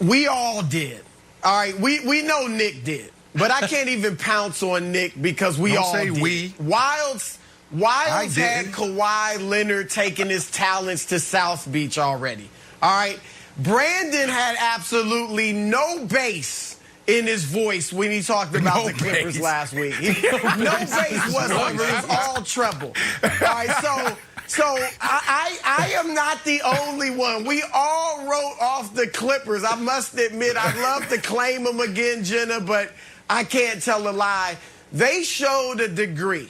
We all did. All right, we know Nick did. But I can't even pounce on Nick because we all did. We. Wilds had Kawhi Leonard taking his talents to South Beach already. All right? Brandon had absolutely no bass in his voice when he talked about the Clippers last week. No bass whatsoever. It was all treble. All right, so I am not the only one. We all wrote off the Clippers. I must admit, I'd love to claim them again, Jenna, but I can't tell a lie. They showed a degree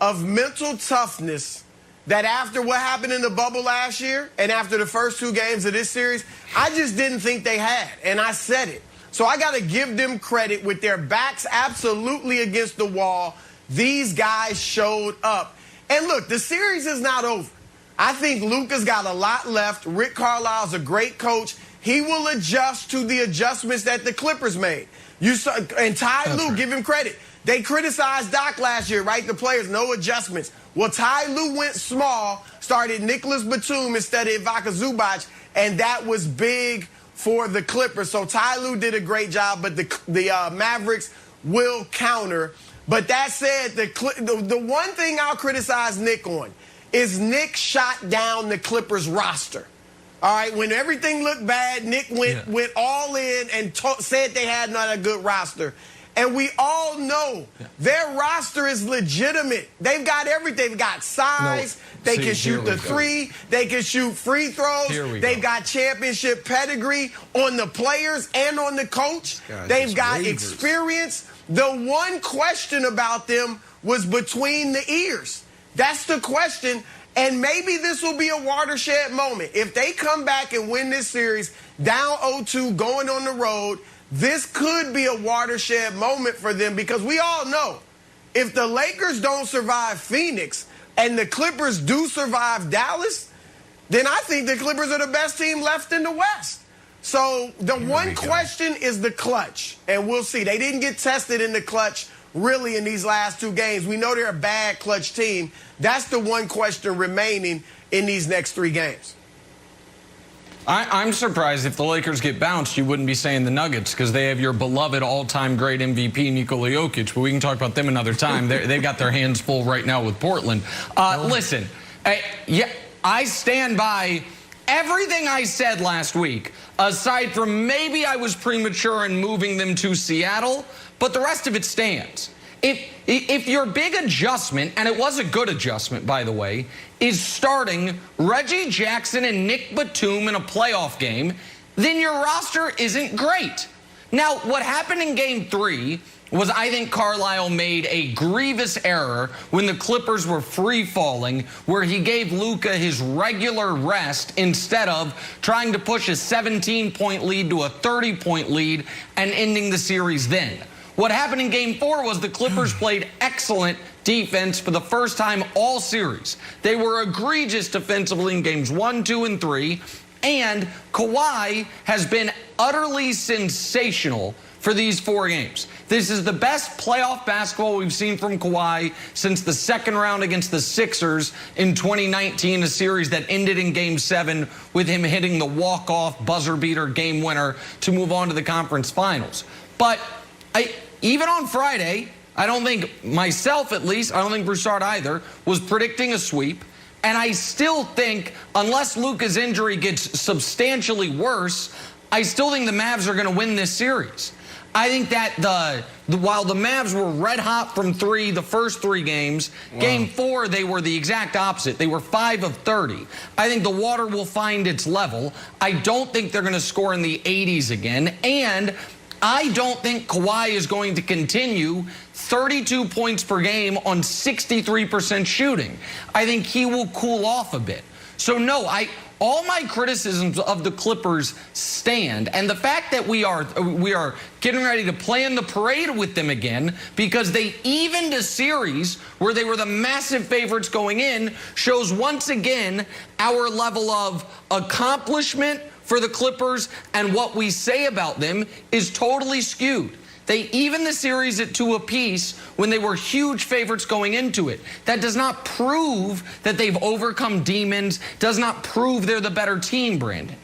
of mental toughness that after what happened in the bubble last year and after the first 2 games of this series, I just didn't think they had, and I said it. So I got to give them credit. With their backs absolutely against the wall, these guys showed up. And look, the series is not over. I think Luka's got a lot left. Rick Carlisle's a great coach. He will adjust to the adjustments that the Clippers made. And Ty Lue, give him credit. They criticized Doc last year, right? The players, no adjustments. Well, Ty Lue went small, started Nicholas Batum instead of Ivica Zubac, and that was big for the Clippers. So Ty Lue did a great job, but the Mavericks will counter. But that said, the one thing I'll criticize Nick on is Nick shot down the Clippers roster. All right, when everything looked bad, Nick went all in and said they had not a good roster. And we all know their roster is legitimate. They've got everything. They've got size. They can shoot the 3. They can shoot free throws. They've got championship pedigree on the players and on the coach. They've got experience. The one question about them was between the ears. That's the question. And maybe this will be a watershed moment. If they come back and win this series down 0-2 going on the road, this could be a watershed moment for them, because we all know if the Lakers don't survive Phoenix and the Clippers do survive Dallas, then I think the Clippers are the best team left in the West. So the one question is the clutch, and we'll see. They didn't get tested in the clutch really in these last 2 games. We know they're a bad clutch team. That's the one question remaining in these next 3 games. I'm surprised if the Lakers get bounced, you wouldn't be saying the Nuggets, because they have your beloved all-time great MVP, Nikola Jokic, but we can talk about them another time. They've got their hands full right now with Portland. Listen, I stand by everything I said last week, aside from maybe I was premature in moving them to Seattle, but the rest of it stands. If your big adjustment, and it was a good adjustment, by the way, is starting Reggie Jackson and Nick Batum in a playoff game, then your roster isn't great. Now, what happened in Game 3 was, I think Carlisle made a grievous error when the Clippers were free-falling, where he gave Luka his regular rest instead of trying to push a 17-point lead to a 30-point lead and ending the series then. What happened in Game 4 was the Clippers played excellent defense for the first time all series. They were egregious defensively in Games 1, 2, and 3, and Kawhi has been utterly sensational for these 4 games. This is the best playoff basketball we've seen from Kawhi since the second round against the Sixers in 2019, a series that ended in Game 7 with him hitting the walk-off buzzer-beater game winner to move on to the conference finals. But even on Friday, I don't think, myself at least, I don't think Broussard either, was predicting a sweep. And I still think, unless Luka's injury gets substantially worse, I still think the Mavs are going to win this series. I think that while the Mavs were red hot from 3 the first 3 games, Game 4 they were the exact opposite. They were 5 of 30. I think the water will find its level. I don't think they're going to score in the 80s again. And I don't think Kawhi is going to continue 32 points per game on 63% shooting. I think he will cool off a bit. So no, all my criticisms of the Clippers stand, and the fact that we are getting ready to play in the parade with them again because they evened a series where they were the massive favorites going in shows once again our level of accomplishment for the Clippers, and what we say about them is totally skewed. They evened the series at 2 apiece when they were huge favorites going into it. That does not prove that they've overcome demons, does not prove they're the better team, Brandon.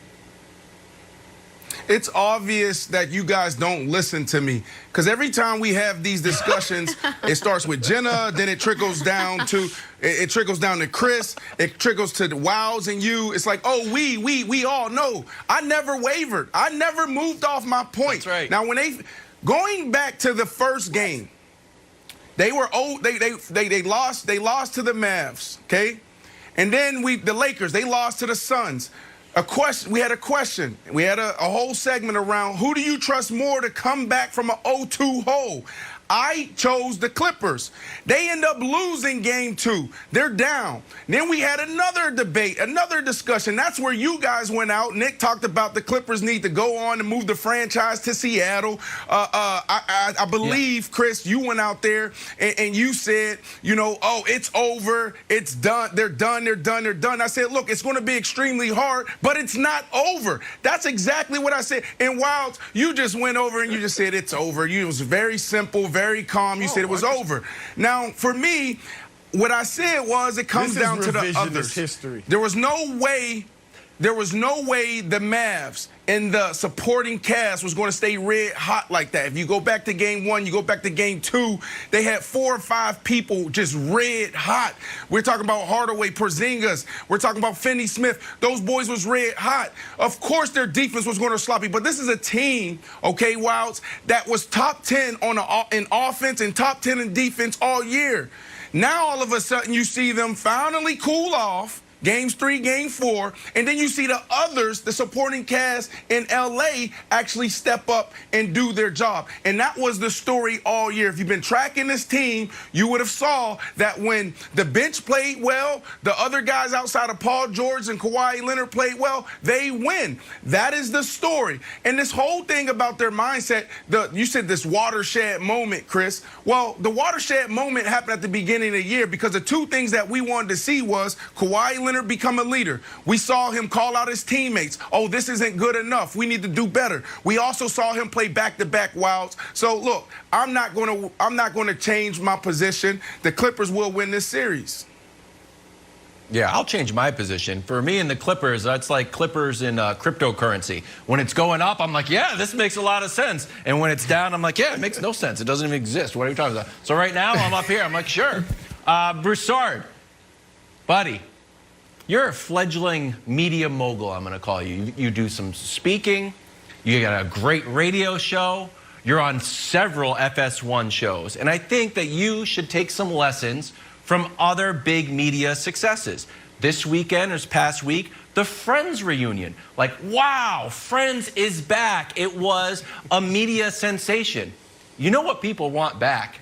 It's obvious that you guys don't listen to me, because every time we have these discussions, it starts with Jenna, then it trickles down to Chris, it trickles to the Wows and you. It's like, oh, we all know. I never wavered. I never moved off my point. That's right. Now, going back to the first game, they lost to the Mavs, okay? And then the Lakers, they lost to the Suns. We had a question. We had a whole segment around who do you trust more to come back from an 0-2 hole? I chose the Clippers. They end up losing game 2. They're down. Then we had another debate, another discussion. That's where you guys went out. Nick talked about the Clippers need to go on and move the franchise to Seattle. I believe, Chris, you went out there and you said, oh, it's over. It's done. They're done. I said, look, it's going to be extremely hard, but it's not over. That's exactly what I said. And Wilds, you just went over and you just said it's over. It was very simple, very calm. You said it was over. Now, for me, what I said was it comes down to the others. History. There was no way the Mavs and the supporting cast was going to stay red hot like that. If you go back to game 1, you go back to game 2, they had 4 or 5 people just red hot. We're talking about Hardaway, Porzingis. We're talking about Finney-Smith. Those boys was red hot. Of course, their defense was going to sloppy, but this is a team, okay, Wilds, that was top 10 in offense and top 10 in defense all year. Now, all of a sudden, you see them finally cool off. Games 3, Game 4, and then you see the others, the supporting cast in L.A. actually step up and do their job. And that was the story all year. If you've been tracking this team, you would have saw that when the bench played well, the other guys outside of Paul George and Kawhi Leonard played well, they win. That is the story. And this whole thing about their mindset, you said this watershed moment, Chris. Well, the watershed moment happened at the beginning of the year because the 2 things that we wanted to see was Kawhi Leonard become a leader. We saw him call out his teammates. Oh, this isn't good enough. We need to do better. We also saw him play back-to-back Wilds. So look, I'm not going to change my position. The Clippers will win this series. Yeah, I'll change my position. For me and the Clippers, that's like Clippers in cryptocurrency. When it's going up, I'm like, yeah, this makes a lot of sense. And when it's down, I'm like, yeah, it makes no sense. It doesn't even exist. What are you talking about? So right now, I'm up here. I'm like, sure. Broussard, buddy. You're a fledgling media mogul, I'm going to call you. You do some speaking. You got a great radio show. You're on several FS1 shows. And I think that you should take some lessons from other big media successes. This weekend, or this past week, the Friends reunion. Like, wow, Friends is back. It was a media sensation. You know what people want back?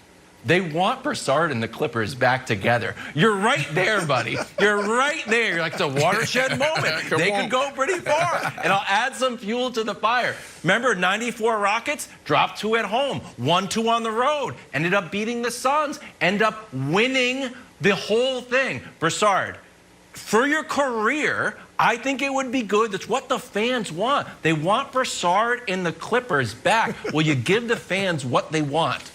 They want Broussard and the Clippers back together. You're right there, buddy. You're right there. You're like, it's a watershed moment. They could go pretty far. And I'll add some fuel to the fire. Remember, 94 Rockets dropped 2 at home, 1-2 on the road. Ended up beating the Suns. Ended up winning the whole thing. Broussard, for your career, I think it would be good. That's what the fans want. They want Broussard and the Clippers back. Will you give the fans what they want?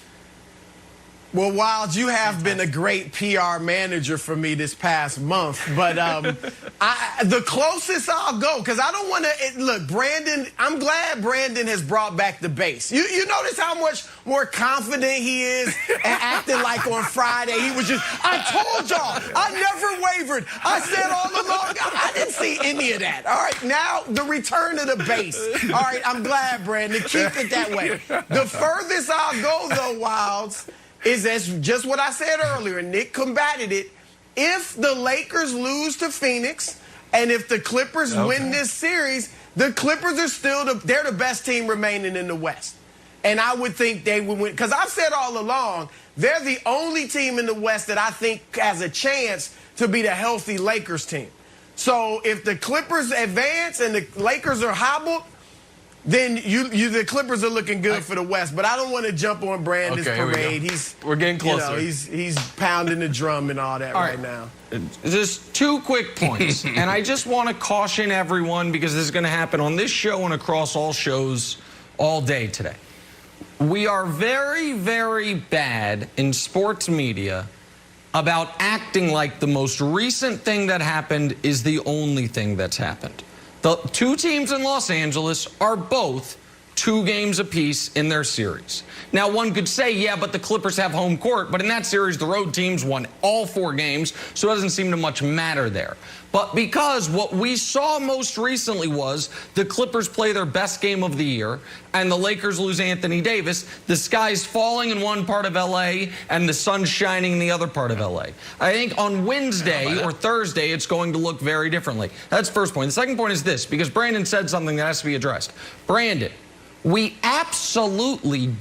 Well, Wilds, you have been a great PR manager for me this past month, but the closest I'll go, because I don't want to, look, Brandon, I'm glad Brandon has brought back the base. You notice how much more confident he is and acting like on Friday. He was just, I told y'all, I never wavered. I said all along, I didn't see any of that. All right, now the return of the base. All right, I'm glad, Brandon. Keep it that way. The furthest I'll go, though, Wilds, is that's just what I said earlier, and Nick combated it. If the Lakers lose to Phoenix and if the Clippers win this series, the Clippers are still they're the best team remaining in the West. And I would think they would win, because I've said all along, they're the only team in the West that I think has a chance to be the healthy Lakers team. So if the Clippers advance and the Lakers are hobbled, then the Clippers are looking good for the West. But I don't want to jump on Brandon's parade. We're getting closer. He's pounding the drum and all that right now. Just 2 quick points. And I just want to caution everyone, because this is going to happen on this show and across all shows all day today. We are very, very bad in sports media about acting like the most recent thing that happened is the only thing that's happened. The two teams in Los Angeles are both 2 games apiece in their series. Now, one could say, yeah, but the Clippers have home court, but in that series, the road teams won all 4 games, so it doesn't seem to much matter there. But because what we saw most recently was the Clippers play their best game of the year, and the Lakers lose Anthony Davis, the sky's falling in one part of L.A., and the sun's shining in the other part of L.A. I think on Wednesday or Thursday, it's going to look very differently. That's the first point. The second point is this, because Brandon said something that has to be addressed. Brandon, we absolutely do